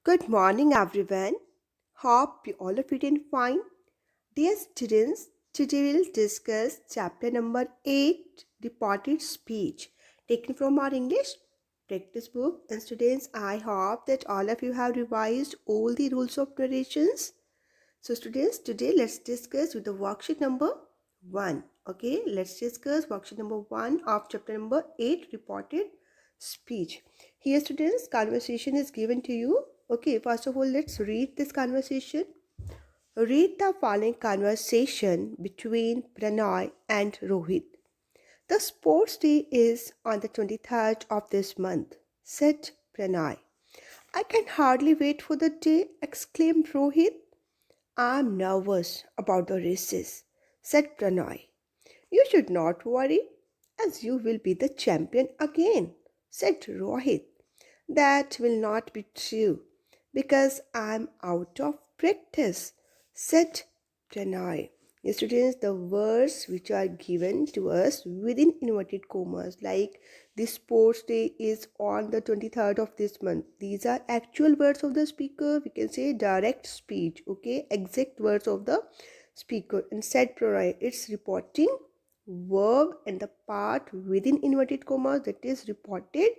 Good morning, everyone. Hope you all are feeling fine. Dear students, today we'll discuss chapter number 8, Reported Speech, taken from our English practice book. And students, I hope that all of you have revised all the rules of narrations. So, students, today let's discuss with the worksheet number 1. Okay, let's discuss worksheet number 1 of chapter number 8, Reported Speech. Here, students, conversation is given to you. Okay, first of all, let's read this conversation. Read the following conversation between Pranay and Rohit. The sports day is on the 23rd of this month, said Pranay. I can hardly wait for the day, exclaimed Rohit. I'm nervous about the races, said Pranay. You should not worry, as you will be the champion again, said Rohit. That will not be true, because I'm out of practice, said Pranay. Students, the words which are given to us within inverted commas, like this sports day is on the 23rd of this month. These are actual words of the speaker. We can say direct speech, okay, exact words of the speaker. And said Pranay, it's reporting verb and the part within inverted commas, that is reported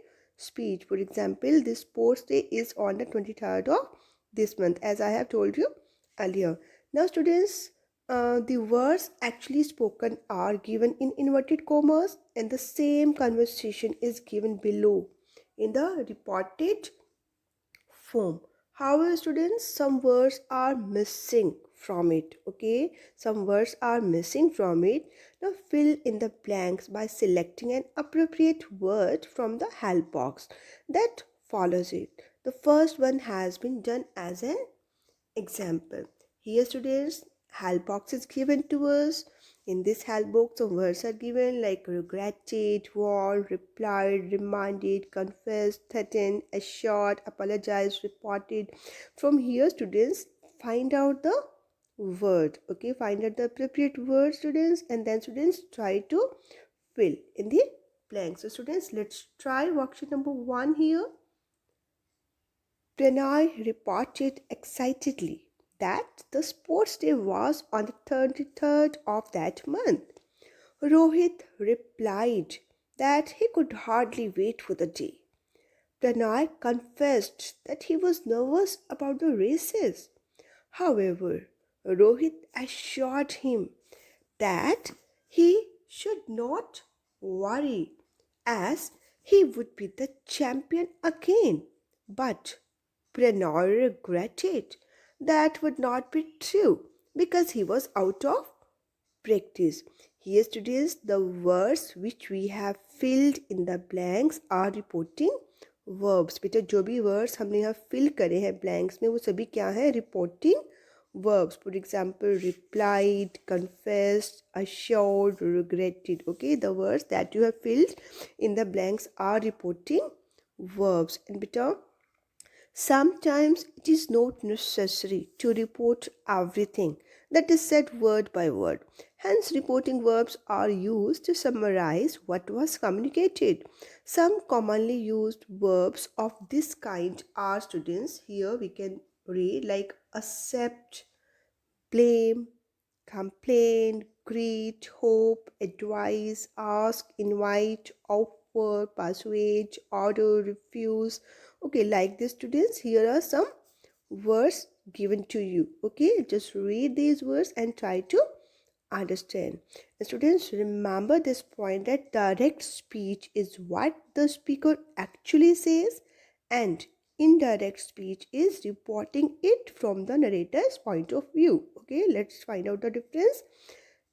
speech. For example, this sports day is on the 23rd of this month, as I have told you earlier. Now, students, the words actually spoken are given in inverted commas, and the same conversation is given below in the reported form. However, students, some words are missing from it. Okay, some words are missing from it. Now, fill in the blanks by selecting an appropriate word from the help box that follows it. The first one has been done as an example. Here, students, help box is given to us. In this help box, some words are given like regretted, warned, replied, reminded, confessed, threatened, assured, apologized, reported. From here, students, find out the word. Okay, find out the appropriate word, students, and then students try to fill in the blank. So, students, let's try worksheet number 1 here. Pranay reported excitedly that the sports day was on the 23rd of that month. Rohit replied that he could hardly wait for the day. Pranay confessed that he was nervous about the races. However, Rohit assured him that he should not worry, as he would be the champion again. But Pranay regretted that would not be true, because he was out of practice. Here, students, the words which we have filled in the blanks are reporting verbs. बेटा जो भी words हमने यहाँ fill करे हैं blanks में, वो सभी क्या है? Reporting verbs. For example, replied, confessed, assured, regretted. Okay, the words that you have filled in the blanks are reporting verbs. And beta, sometimes it is not necessary to report everything that is said word by word. Hence, reporting verbs are used to summarize what was communicated. Some commonly used verbs of this kind are, students, here we can read like accept, blame, complain, greet, hope, advise, ask, invite, offer, persuade, order, refuse. Okay, like this, students, here are some words given to you. Okay, just read these words and try to understand. And students, remember this point that direct speech is what the speaker actually says, and indirect speech is reporting it from the narrator's point of view. Okay, let's find out the difference.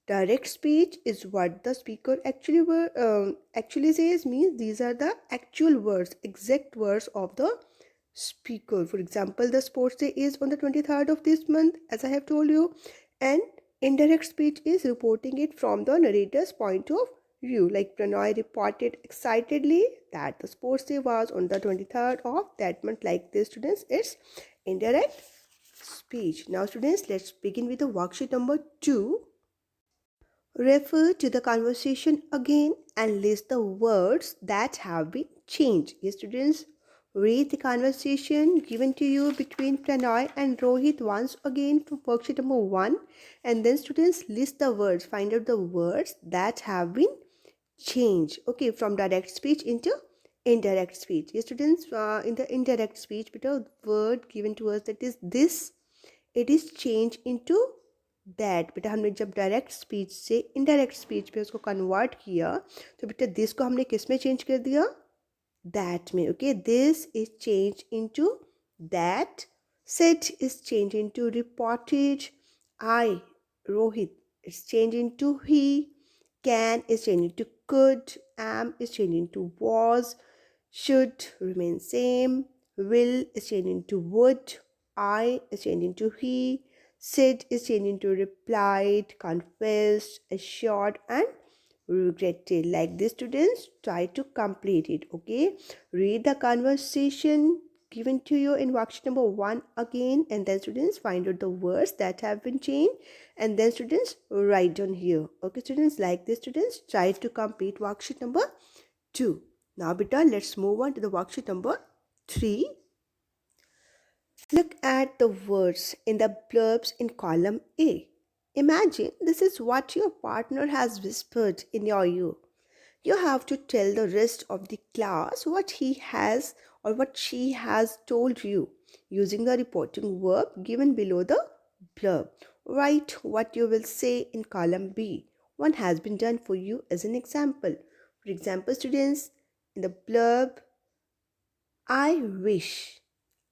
Direct speech is what the speaker actually says, means these are the actual words, exact words of the speaker. For example, the sports day is on the 23rd of this month, as I have told you, and indirect speech is reporting it from the narrator's point of view. Like Pranay reported excitedly that the sports day was on the 23rd of that month. Like this, students, it's indirect speech. Now, students, let's begin with the worksheet number 2. Refer to the conversation again and list the words that have been changed. Yes, students, Read the conversation given to you between Pranay and Rohit once again from worksheet number 1, and then students list the words, find out the words that have been changed, okay, from direct speech into indirect speech. Yes students, in the indirect speech beta word given to us, that is this, it is changed into that. बेटा हमने जब direct speech से indirect speech पे उसको convert किया तो बेटा this को हमने किस में चेंज कर दिया, that में. Okay, this is changed into that, said is changed into reported, I Rohit is changed into he, can is changed into could, am is changed into was, should remain same, will is changed into would, I is changed into he, said is changed into replied, confessed, assured, and regretted. Like this students, try to complete it. Okay, read the conversation given to you in worksheet number 1 again, and then students find out the words that have been changed, and then students write down here. Okay students, like this students, try to complete worksheet number 2. Now beta, let's move on to the worksheet number 3. Look at the words in the blurbs in column A. Imagine this is what your partner has whispered in your ear. You have to tell the rest of the class what he has or what she has told you using the reporting verb given below the blurb. Write what you will say in column B. One has been done for you as an example. For example, students, in the blurb, I wish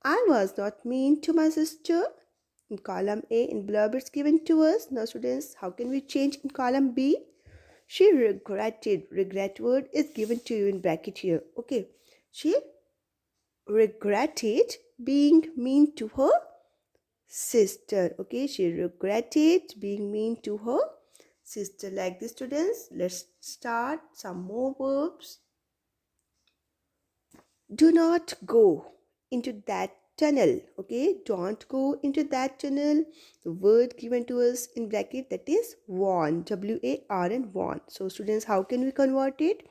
I was not mean to my sister. In column A, in blurb, it's given to us. Now, students, how can we change in column B? She regretted. Regret word is given to you in bracket here. Okay. She regretted being mean to her sister. Okay. She regretted being mean to her sister. Like this, students. Let's start some more verbs. Do not go into that tunnel. Okay, don't go into that tunnel. The word given to us in bracket, that is warn, W-A-R-N, warn. So students, how can we convert it?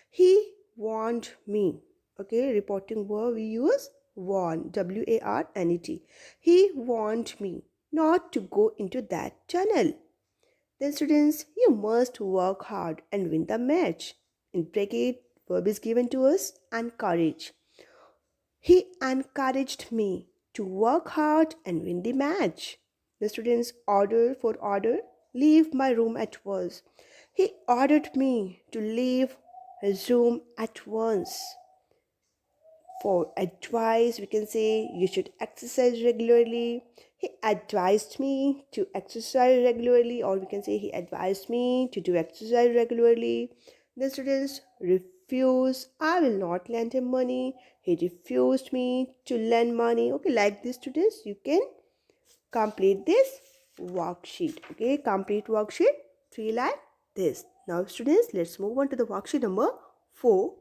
He warned me. Okay, reporting verb we use warn, W-A-R-N-E-T. He warned me not to go into that tunnel. Then students, you must work hard and win the match. In bracket, verb is given to us encourage. He encouraged me to work hard and win the match. The students, order for order, leave my room at once. He ordered me to leave his room at once. For advice, we can say you should exercise regularly. He advised me to exercise regularly, or we can say he advised me to do exercise regularly. The students, refuse, I will not lend him money. He refused me to lend money. Okay, like this students, you can complete this worksheet. Okay, complete worksheet 3 like this. Now students, let's move on to the worksheet number 4.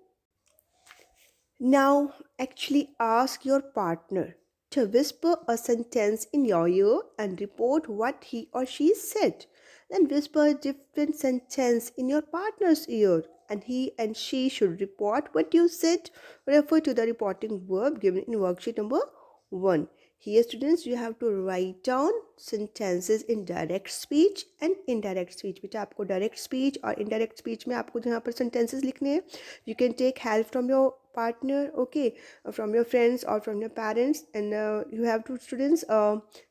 Now, actually ask your partner to whisper a sentence in your ear and report what he or she said. Then whisper a different sentence in your partner's ear and he and she should report what you said. Refer to the reporting verb given in worksheet number 1. Here students, you have to write down sentences in direct speech and indirect speech. बेटा आपको direct speech और indirect speech में आपको जहाँ पर sentences लिखने हैं, you can take help from your partner, okay, from your friends or from your parents, and you have to students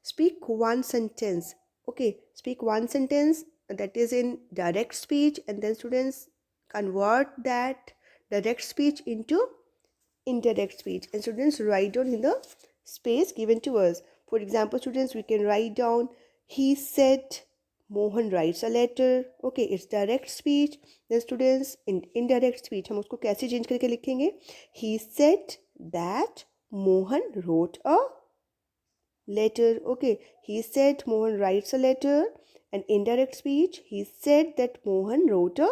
speak one sentence. Okay, speak one sentence that is in direct speech, and then students convert that direct speech into indirect speech, and students write down in the space given to us. For example, students, we can write down, he said Mohan writes a letter. Okay, it's direct speech. Then students, in indirect speech हम उसको कैसे change करके लिखेंगे? He said that Mohan wrote a letter. Okay, he said Mohan writes a letter. And indirect speech, he said that Mohan wrote a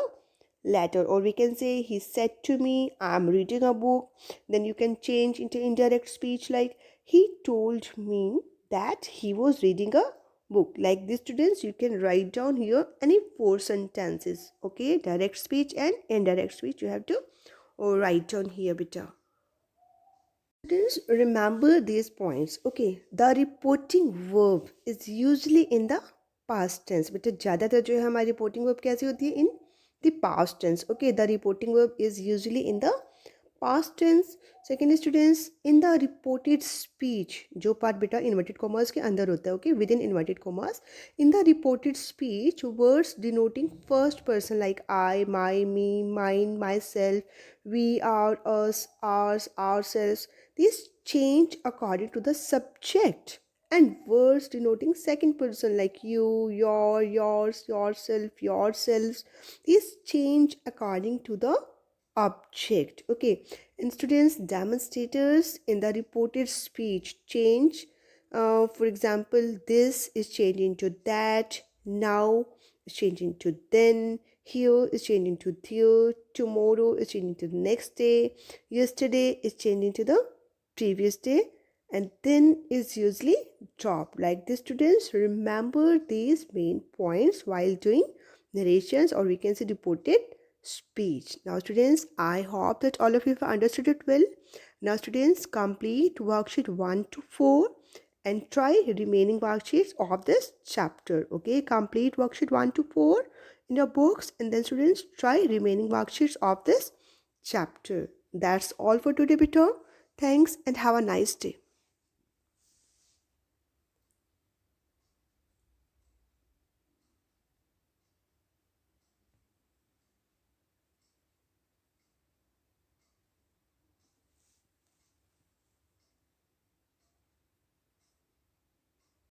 letter. Or we can say, he said to me, I'm reading a book. Then you can change into indirect speech like, he told me that he was reading a book. Like this students, you can write down here any 4 sentences. Okay, direct speech and indirect speech you have to write down here beta. Students, remember these points. Okay, the reporting verb is usually in the past tense. बेटा ज़्यादातर जो है हमारी reporting verb कैसी होती है in the past tense. Okay, the reporting verb is usually in the past tense. Second, students, in the reported speech, जो part बेटा inverted commas के अंदर होता है, okay, within inverted commas, in the reported speech, words denoting first person like I, my, me, mine, myself, we, our, us, ours, ourselves, these change according to the subject, and words denoting second person like you, your, yours, yourself, yourselves, these change according to the object. Okay, and students, demonstrators in the reported speech change. For example, this is changing to that, now is changing to then, here is changing to there, tomorrow is changing to the next day, yesterday is changing to the previous day, and then is usually dropped. Like this, students, remember these main points while doing narrations, or we can say reported speech. Now, students, I hope that all of you have understood it well. Now, students, complete worksheet 1 to 4 and try remaining worksheets of this chapter. Okay, complete worksheet 1 to 4 in your books, and then students try remaining worksheets of this chapter. That's all for today, Bito. Thanks and have a nice day.